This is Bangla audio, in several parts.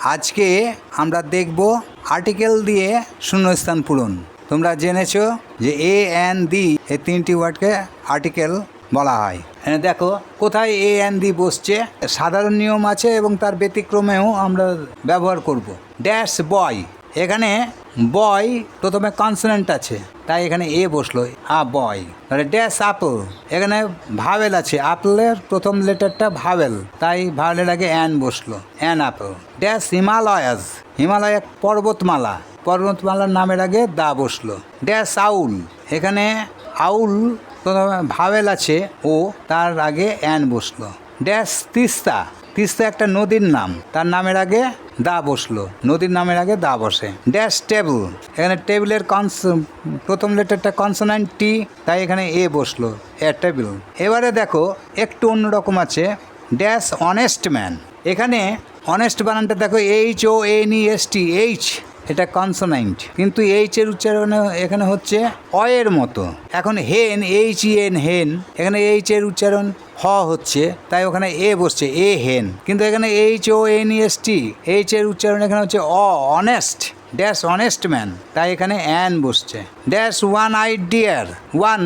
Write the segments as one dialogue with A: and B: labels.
A: আজকে আমরা দেখব আর্টিকেল দিয়ে শূন্যস্থান পূরণ। তোমরা জেনেছো যে এ এন দি এই তিনটি ওয়ার্ডকে আর্টিকেল বলা হয়। এখানে দেখো কোথায় এ এন দি বসছে, সাধারণ নিয়ম আছে এবং তার ব্যতিক্রমেও আমরা ব্যবহার করব। ড্যাশ বয়, এখানে বয় প্রথমে কনসোনেন্ট আছে তাই এখানে এ বসলো, বয়। তাহলে ড্যাশ আপেল, এখানে ভাওয়েল আছে, আপেলের প্রথম লেটারটা ভাওয়েল তাই ভাওয়েলের আগে অ্যান বসলো, an apple. Dash Himalayas, Himalaya এক পর্বতমালা, পর্বতমালার নামের আগে দা বসলো। ড্যাশ আউল, এখানে আউল প্রথমে ভাওয়েল আছে ও তার আগে অ্যান বসলো। ড্যাশ তিস্তা, তিস্তা একটা নদীর নাম, তার নামের আগে দা বসলো, নদীর নামের আগে দা বসে। ড্যাশ টেবল, এখানে টেবিলের প্রথম লেটারটা কনসোনেন্ট টি তাই এখানে এ বসলো, এ টেবিল। এবারে দেখো একটু অন্যরকম আছে। ড্যাশ অনেস্ট ম্যান, এখানে অনেস্ট বানানটা দেখো HONEST, এইচ এটা কনসোনেন্ট কিন্তু এইচ এর উচ্চারণ এখানে হচ্ছে অয়ের মতো। এখন হেন, HEN হেন, এখানে এইচ এর উচ্চারণ হ হচ্ছে তাই ওখানে এ বসছে, এ হেন। কিন্তু এখানে HONEST, এইচ এর উচ্চারণ এখানে হচ্ছে অনেস্ট। ড্যাশ অনেস্ট ম্যান তাই এখানে অ্যান বসছে। Dash one eyed dear, one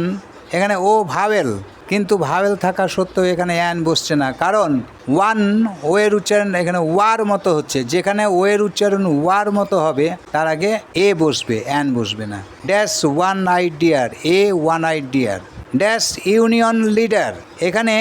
A: এখানে ও ভাওয়েল কিন্তু ভাওয়েল থাকা সত্ত্বেও এখানে অ্যান বসছে না, কারণ ওয়ান ও এর উচ্চারণ এখানে ওয়ার মতো হচ্ছে, যেখানে ও এর উচ্চারণ ওয়ার মতো হবে তার আগে এ বসবে, অ্যান বসবে না। Dash one eyed dear, one eyed dear. Dash union leader, এখানে